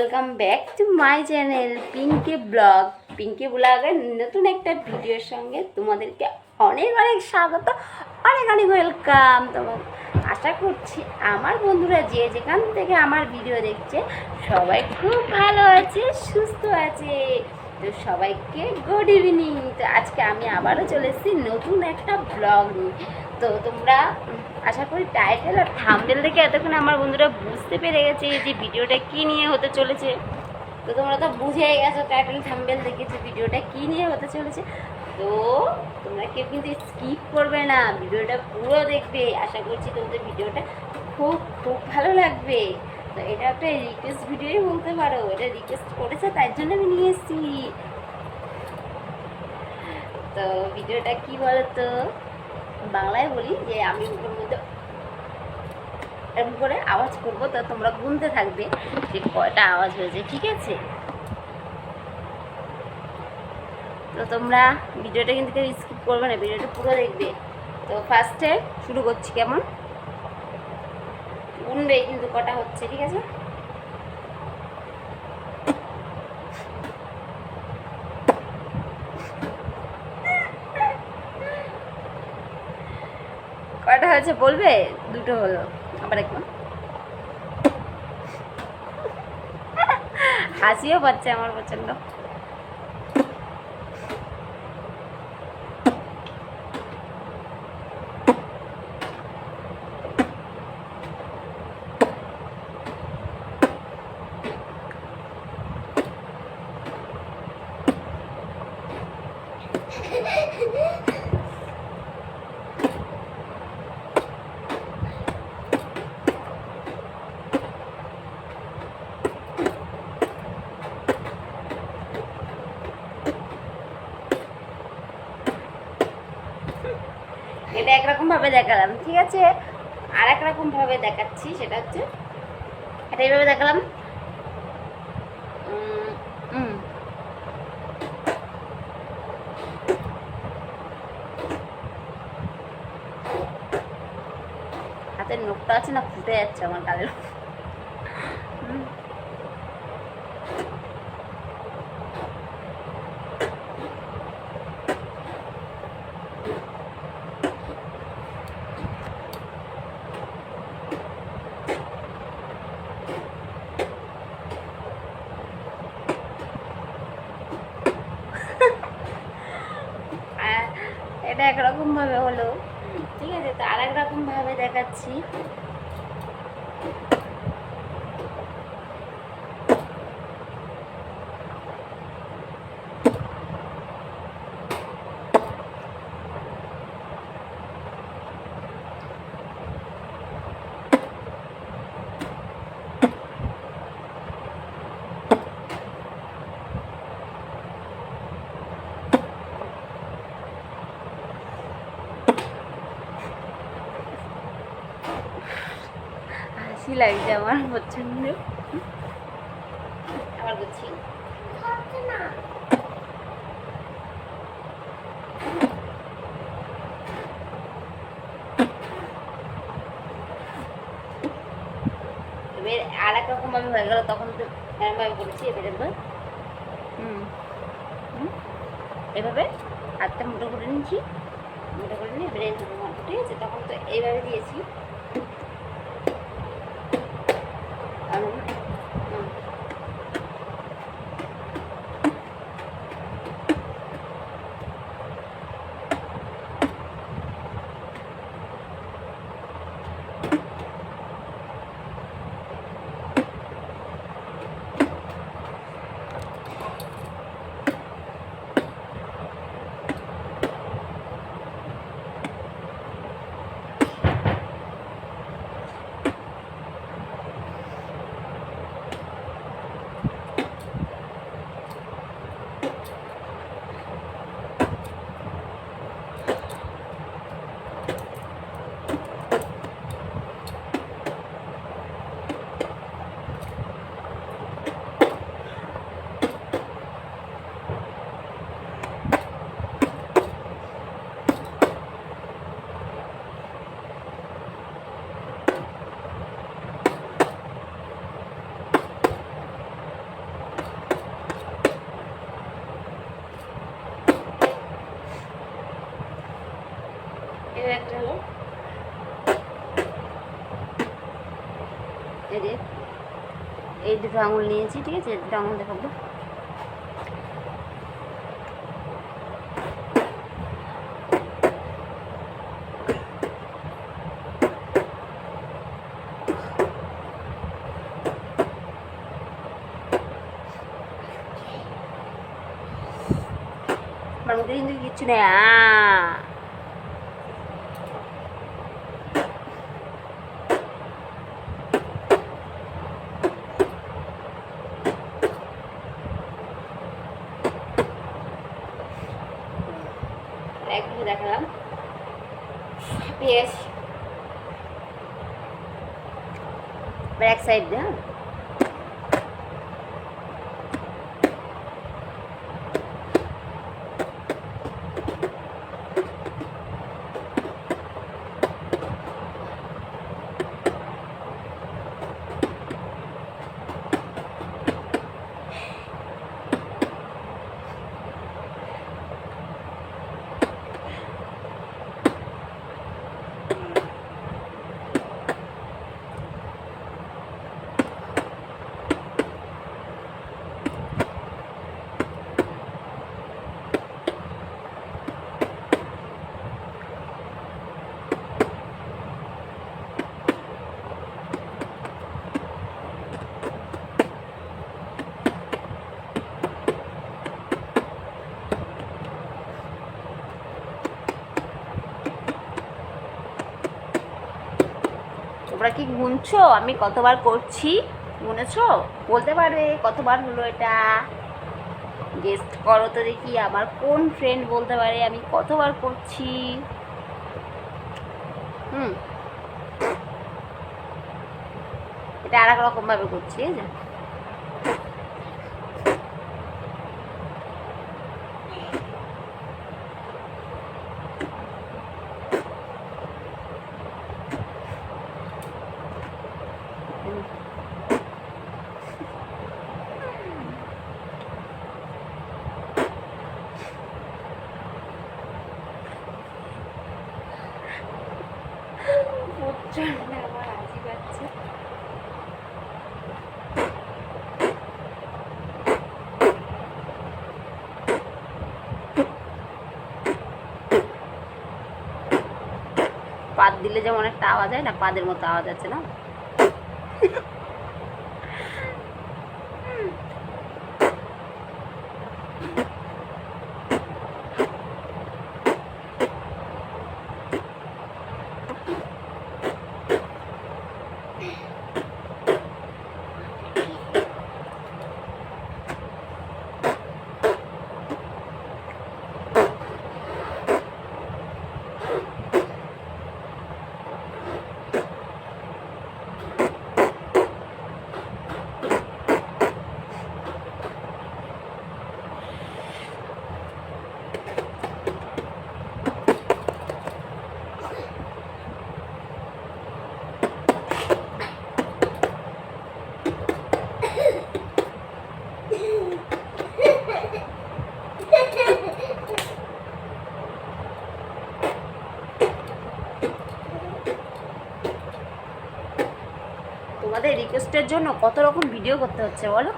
Welcome back to my channel Pinki vlog. Pinki ব্লগের নতুন একটা ভিডিওর সঙ্গে তোমাদেরকে অনেক অনেক স্বাগত, অনেক অনেক ওয়েলকাম। তোমার আশা করছি আমার বন্ধুরা যে যেখান থেকে আমার ভিডিও দেখছে সবাই খুব ভালো আছে, সুস্থ আছে। তো সবাইকে গুড ইভিনিং। তো আজকে আমি আবারও চলে এসেছি নতুন একটা ব্লগ নিয়ে। তো তোমরা আশা করি টাইটেল আর থাম্বনেল দেখে এতক্ষণে আমার বন্ধুরা বুঝতে পেরে গেছে যে ভিডিওটা কী নিয়ে হতে চলেছে। তো তোমরা তো বুঝেই গেছো টাইটেল থাম্বনেল দেখে যে ভিডিওটা কী নিয়ে হতে চলেছে। তো তোমরা কেউ কিন্তু স্কিপ করবে না, ভিডিওটা পুরো দেখবে। আশা করছি তোমাদের ভিডিওটা খুব খুব ভালো লাগবে। তো এটা একটা রিকোয়েস্ট ভিডিওই বলতে পারো, এটা রিকোয়েস্ট করেছে তাই জন্য আমি নিয়ে এসেছি। তো ভিডিওটা কি বলতো, বাংলায় বলি যে আমি ওর মধ্যে এরকম করে আওয়াজ করবো, তো তোমরা গুনতে থাকবে যে কয়টা আওয়াজ হয়েছে, ঠিক আছে? তো তোমরা ভিডিওটা কিন্তু কেউ স্কিপ করবে না, ভিডিওটা পুরো দেখবে। তো ফার্স্টে শুরু করছি, কেমন গুনবে কিন্তু কটা হচ্ছে, ঠিক আছে? কটা হয়েছে বলবে? দুটো হলো, আবার একবার। হাসিও পাচ্ছে আমার প্রচন্ড। এটা একরকম ভাবে দেখালাম, ঠিক আছে? আর একরকম ভাবে দেখাচ্ছি, সেটা হচ্ছে এটা এইভাবে দেখালাম। হাতের নখটা আছে না, ফুটে যাচ্ছে আমার গালের। এটা একরকম ভাবে হলো, ঠিক আছে? তো আর একরকম ভাবে দেখাচ্ছি। হাসি লাগছে আমার প্রচন্ড। আবার বলছি, এবার আর এক রকম ভাবে হয়ে গেল, তখন তো এরকম ভাবে বলেছি। এবার একবার এভাবে হাতটা মোটো করে নিচ্ছি, মোটো করে নিয়ে ব্রেন দুটো মারবো, ঠিক আছে? তখন তো এইভাবে দিয়েছি। এই দুটো আঙুল নিয়েছি, ঠিক আছে, দুটো আঙুল দেখাবো। আমার মধ্যে কিন্তু কিচ্ছু নেই। একটু দেখালাম, পেঁয়াজ ব্যাক সাইড দিয়ে। তোমরা কি গুনছো আমি কতবার করছি? গুনেছো? বলতে পারবে কতবার হলো এটা? গেস্ট করো তো দেখি, আমার কোন ফ্রেন্ড বলতে পারে আমি কতবার করছি। এটা আর এক রকম ভাবে করছি, এই যে আমার হাসি পাচ্ছে। পাত দিলে যেমন একটা আওয়াজ হয় না, পাদের মতো আওয়াজ আছে না? তোমাদের রিকোয়েস্টের জন্য কত রকম ভিডিও করতে হচ্ছে বলো।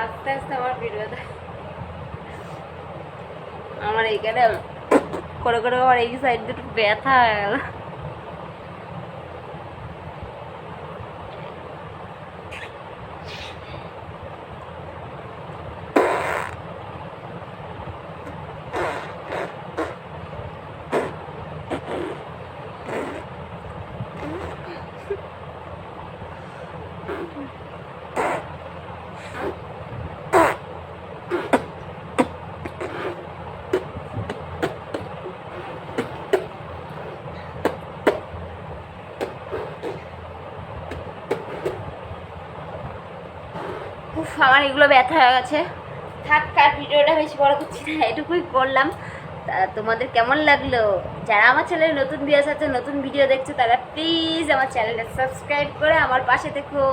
আস্তে আস্তে আমার ভিডিও আমার এইখানে করে করে আমার এই সাইড দুটো ব্যথা হয়ে গেল। আমার এগুলো ব্যথা হয়ে গেছে। থাক, আর ভিডিওটা বেশি বড় করছি না, এটুকুই করলাম। তা তোমাদের কেমন লাগলো? যারা আমার চ্যানেলে নতুন ভিউয়ার্স আছে, নতুন ভিডিও দেখছো, তারা প্লিজ আমার চ্যানেলটা সাবস্ক্রাইব করে আমার পাশে থেকো।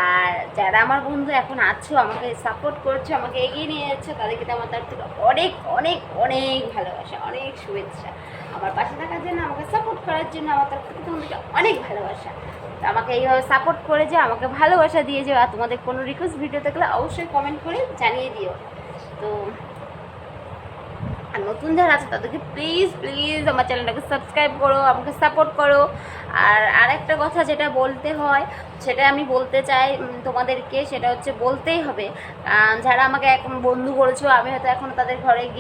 আর যারা আমার বন্ধু এখন আছো, আমাকে সাপোর্ট করছো, আমাকে এগিয়ে নিয়ে যাচ্ছ, তাদেরকে তো আমার তার থেকে অনেক অনেক অনেক ভালোবাসা, অনেক শুভেচ্ছা। আমার পাশে থাকার জন্য, আমাকে সাপোর্ট করার জন্য আমার তরফ থেকে তোমাদেরকে অনেক ভালোবাসা। তো আমাকে এইভাবে সাপোর্ট করে যাও, আমাকে ভালোবাসা দিয়ে যাও। আর তোমাদের কোনো রিকোয়েস্ট ভিডিও থাকলে অবশ্যই কমেন্ট করে জানিয়ে দিও। তো আর নতুন যারা আছে তাদেরকে প্লিজ প্লিজ আমার চ্যানেলটাকে সাবস্ক্রাইব করো, আমাকে সাপোর্ট করো। আর আরেকটা কথা যেটা বলতে হয়, সেটা আমি বলতে চাই তোমাদেরকে, সেটা হচ্ছে বলতেই হবে। যারা আমাকে এখন বন্ধু করেছো, আমি হয়তো এখনও তাদের ঘরে গিয়ে